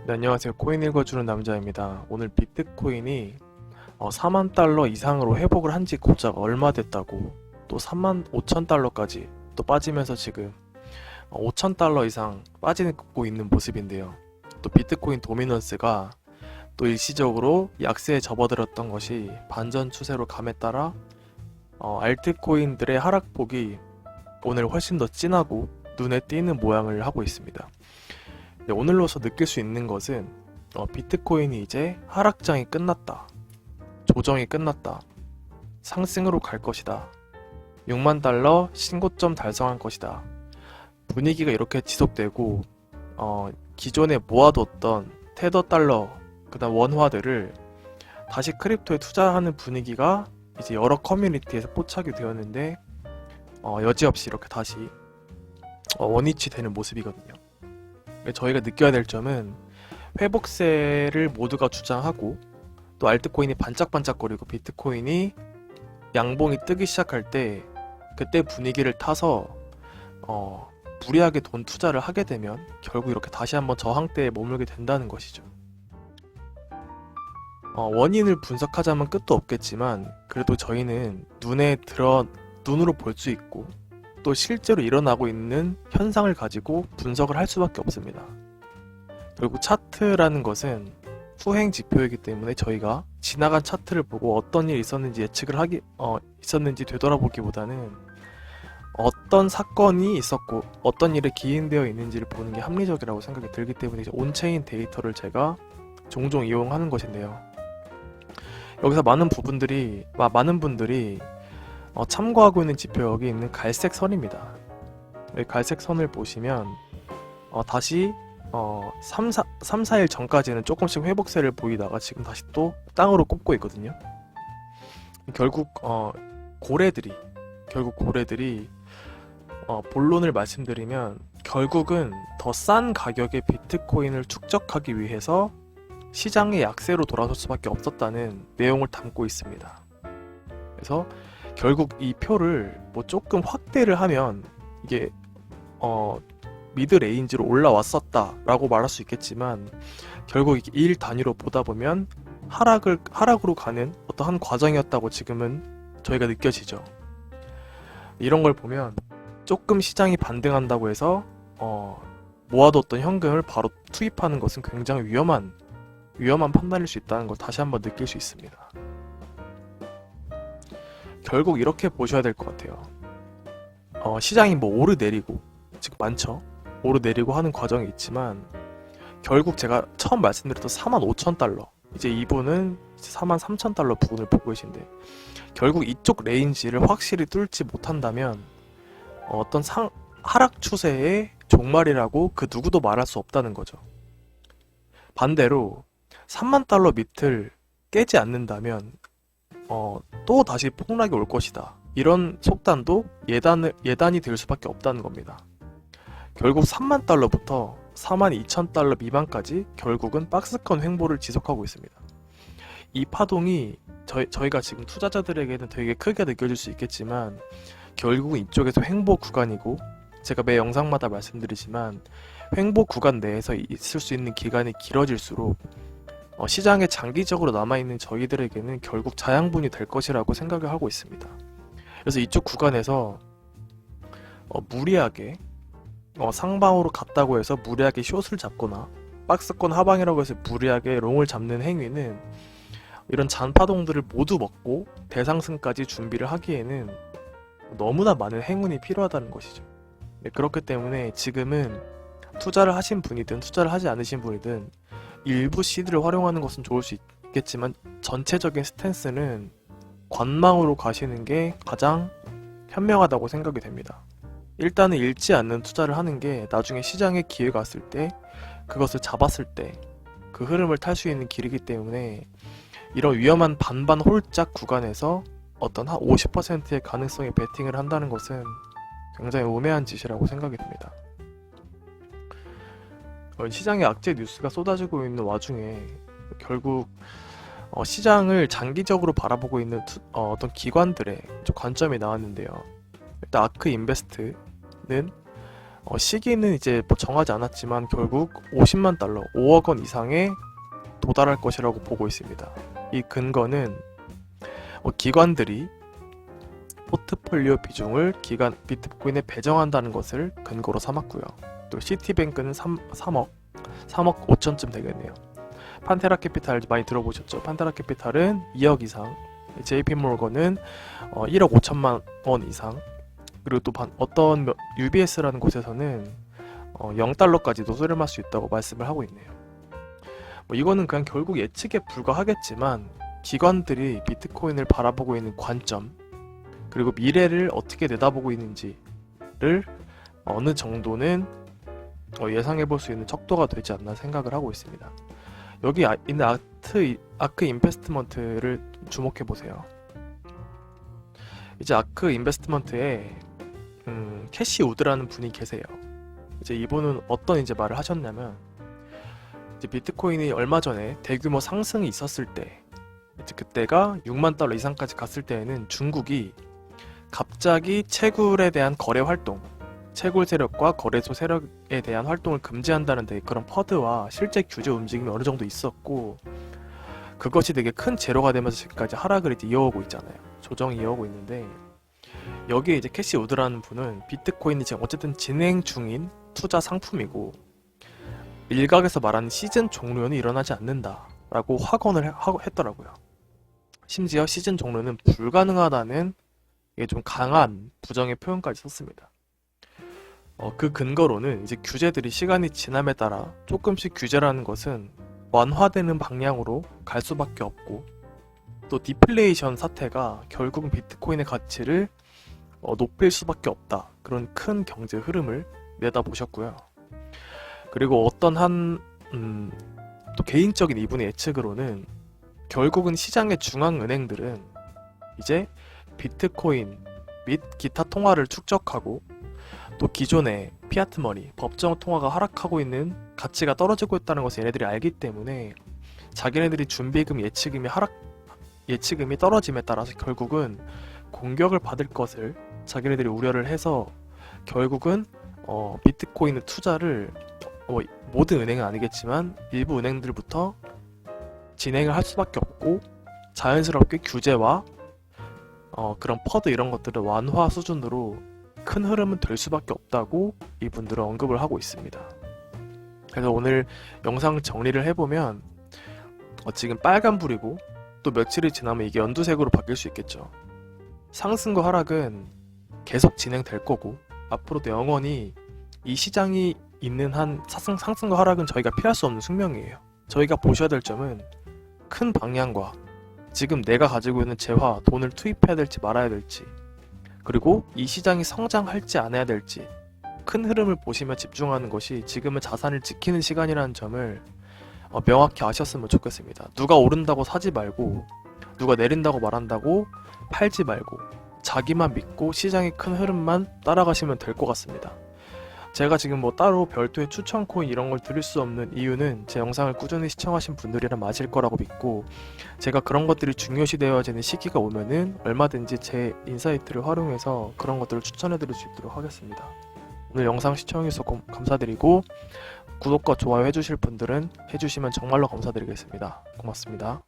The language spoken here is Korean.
네, 안녕하세요. 코인 읽어주는 남자입니다. 오늘 비트코인이 4만 달러 이상으로 회복을 한지 고작 얼마 됐다고, 또 3만 5천 달러까지 또 빠지면서 지금 5천 달러 이상 빠지고 있는 모습인데요. 또 비트코인 도미넌스가 또 일시적으로 약세에 접어들었던 것이 반전 추세로 감에 따라 알트코인들의 하락폭이 오늘 훨씬 더 진하고 눈에 띄는 모양을 하고 있습니다. 네, 오늘로서 느낄 수 있는 것은 비트코인이 이제 하락장이 끝났다. 조정이 끝났다. 상승으로 갈 것이다. 6만 달러 신고점 달성할 것이다. 분위기가 이렇게 지속되고 기존에 모아뒀던 테더 달러, 그다음 원화들을 다시 크립토에 투자하는 분위기가 이제 여러 커뮤니티에서 포착이 되었는데 여지없이 이렇게 다시 원위치 되는 모습이거든요. 저희가 느껴야 될 점은 회복세를 모두가 주장하고 또 알트코인이 반짝반짝거리고 비트코인이 양봉이 뜨기 시작할 때 그때 분위기를 타서 무리하게 돈 투자를 하게 되면 결국 이렇게 다시 한번 저항대에 머물게 된다는 것이죠. 원인을 분석하자면 끝도 없겠지만 그래도 저희는 눈으로 볼 수 있고 또 실제로 일어나고 있는 현상을 가지고 분석을 할 수밖에 없습니다. 결국 차트라는 것은 후행 지표이기 때문에 저희가 지나간 차트를 보고 어떤 일이 있었는지 있었는지 되돌아보기보다는 어떤 사건이 있었고 어떤 일에 기인되어 있는지를 보는 게 합리적이라고 생각이 들기 때문에 이제 온체인 데이터를 제가 종종 이용하는 것인데요. 여기서 많은 분들이 참고하고 있는 지표 여기 있는 갈색 선입니다. 여기 갈색 선을 보시면 다시 3, 4일 전까지는 조금씩 회복세를 보이다가 지금 다시 또 땅으로 꼽고 있거든요. 결국 고래들이 본론을 말씀드리면 결국은 더 싼 가격의 비트코인을 축적하기 위해서 시장의 약세로 돌아설 수밖에 없었다는 내용을 담고 있습니다. 그래서 결국 이 표를 조금 확대를 하면 이게 미드 레인지로 올라왔었다 라고 말할 수 있겠지만 결국 이게 일 단위로 보다 보면 하락으로 가는 어떠한 과정이었다고 지금은 저희가 느껴지죠. 이런 걸 보면 조금 시장이 반등한다고 해서 모아뒀던 현금을 바로 투입하는 것은 굉장히 위험한 판단일 수 있다는 걸 다시 한번 느낄 수 있습니다. 결국 이렇게 보셔야 될 것 같아요. 시장이 오르내리고 즉 많죠. 오르내리고 하는 과정이 있지만 결국 제가 처음 말씀드렸던 4만 5천 달러 이제 이분은 4만 3천 달러 부분을 보고 계신데 결국 이쪽 레인지를 확실히 뚫지 못한다면 어떤 하락 추세의 종말이라고 그 누구도 말할 수 없다는 거죠. 반대로 3만 달러 밑을 깨지 않는다면 또 다시 폭락이 올 것이다. 이런 속단도 예단이 될 수밖에 없다는 겁니다. 결국 3만 달러부터 4만 2천 달러 미만까지 결국은 박스권 횡보를 지속하고 있습니다. 이 파동이 저희가 지금 투자자들에게는 되게 크게 느껴질 수 있겠지만 결국은 이쪽에서 횡보 구간이고 제가 매 영상마다 말씀드리지만 횡보 구간 내에서 있을 수 있는 기간이 길어질수록 시장에 장기적으로 남아있는 저희들에게는 결국 자양분이 될 것이라고 생각을 하고 있습니다. 그래서 이쪽 구간에서 무리하게 상방으로 갔다고 해서 무리하게 숏을 잡거나 박스권 하방이라고 해서 무리하게 롱을 잡는 행위는 이런 잔파동들을 모두 먹고 대상승까지 준비를 하기에는 너무나 많은 행운이 필요하다는 것이죠. 네, 그렇기 때문에 지금은 투자를 하신 분이든 투자를 하지 않으신 분이든 일부 시드를 활용하는 것은 좋을 수 있겠지만 전체적인 스탠스는 관망으로 가시는 게 가장 현명하다고 생각이 됩니다. 일단은 잃지 않는 투자를 하는 게 나중에 시장에 기회가 왔을 때 그것을 잡았을 때 그 흐름을 탈 수 있는 길이기 때문에 이런 위험한 반반 홀짝 구간에서 어떤 한 50%의 가능성의 베팅을 한다는 것은 굉장히 우매한 짓이라고 생각이 듭니다. 시장에 악재 뉴스가 쏟아지고 있는 와중에 결국 시장을 장기적으로 바라보고 있는 어떤 기관들의 관점이 나왔는데요. 일단 아크 인베스트는 시기는 이제 뭐 정하지 않았지만 결국 50만 달러, 5억 원 이상에 도달할 것이라고 보고 있습니다. 이 근거는 기관들이 포트폴리오 비중을 비트코인에 배정한다는 것을 근거로 삼았고요. 또 시티뱅크는 3억 5천쯤 되겠네요. 판테라 캐피탈 많이 들어보셨죠? 판테라 캐피탈은 2억 이상, JP 모건은 1억 5천만 원 이상, 그리고 또 어떤 UBS라는 곳에서는 0달러까지도 수렴할 수 있다고 말씀을 하고 있네요. 이거는 그냥 결국 예측에 불과하겠지만 기관들이 비트코인을 바라보고 있는 관점, 그리고 미래를 어떻게 내다보고 있는지를 어느 정도는 예상해 볼 수 있는 척도가 되지 않나 생각을 하고 있습니다. 여기 있는 아크 인베스트먼트를 주목해 보세요. 이제 아크 인베스트먼트에 캐시 우드라는 분이 계세요. 이제 이분은 어떤 이제 말을 하셨냐면, 이제 비트코인이 얼마 전에 대규모 상승이 있었을 때, 이제 그때가 6만 달러 이상까지 갔을 때에는 중국이 갑자기 채굴에 대한 거래 활동, 채굴 세력과 거래소 세력에 대한 활동을 금지한다는 데 그런 퍼드와 실제 규제 움직임이 어느 정도 있었고, 그것이 되게 큰 재료가 되면서 지금까지 하락을 이제 이어오고 있잖아요. 조정이 이어오고 있는데, 여기에 이제 캐시 우드라는 분은 비트코인이 지금 어쨌든 진행 중인 투자 상품이고, 일각에서 말하는 시즌 종료는 일어나지 않는다라고 확언을 했더라고요. 심지어 시즌 종료는 불가능하다는 좀 강한 부정의 표현까지 썼습니다. 그 근거로는 이제 규제들이 시간이 지남에 따라 조금씩 규제라는 것은 완화되는 방향으로 갈 수밖에 없고, 또 디플레이션 사태가 결국은 비트코인의 가치를 높일 수밖에 없다, 그런 큰 경제 흐름을 내다보셨고요. 그리고 어떤 또 개인적인 이분의 예측으로는 결국은 시장의 중앙은행들은 이제 비트코인 및 기타 통화를 축적하고, 또 기존의 피아트 머니, 법정 통화가 하락하고 있는 가치가 떨어지고 있다는 것을 얘네들이 알기 때문에 자기네들이 준비금 예치금이 떨어짐에 따라서 결국은 공격을 받을 것을 자기네들이 우려를 해서 결국은 비트코인 투자를 모든 은행은 아니겠지만 일부 은행들부터 진행을 할 수밖에 없고, 자연스럽게 규제와 그런 퍼드 이런 것들을 완화 수준으로 큰 흐름은 될 수밖에 없다고 이분들은 언급을 하고 있습니다. 그래서 오늘 영상 정리를 해보면 지금 빨간불이고 또 며칠이 지나면 이게 연두색으로 바뀔 수 있겠죠. 상승과 하락은 계속 진행될 거고, 앞으로도 영원히 이 시장이 있는 한 상승과 하락은 저희가 피할 수 없는 숙명이에요. 저희가 보셔야 될 점은 큰 방향과 지금 내가 가지고 있는 재화, 돈을 투입해야 될지 말아야 될지, 그리고 이 시장이 성장할지 안 해야 될지 큰 흐름을 보시며 집중하는 것이 지금은 자산을 지키는 시간이라는 점을 명확히 아셨으면 좋겠습니다. 누가 오른다고 사지 말고, 누가 내린다고 말한다고 팔지 말고, 자기만 믿고 시장의 큰 흐름만 따라가시면 될 것 같습니다. 제가 지금 뭐 따로 별도의 추천 코인 이런 걸 드릴 수 없는 이유는 제 영상을 꾸준히 시청하신 분들이란 맞을 거라고 믿고, 제가 그런 것들이 중요시 되어지는 시기가 오면은 얼마든지 제 인사이트를 활용해서 그런 것들을 추천해 드릴 수 있도록 하겠습니다. 오늘 영상 시청해주셔서 감사드리고, 구독과 좋아요 해주실 분들은 해주시면 정말로 감사드리겠습니다. 고맙습니다.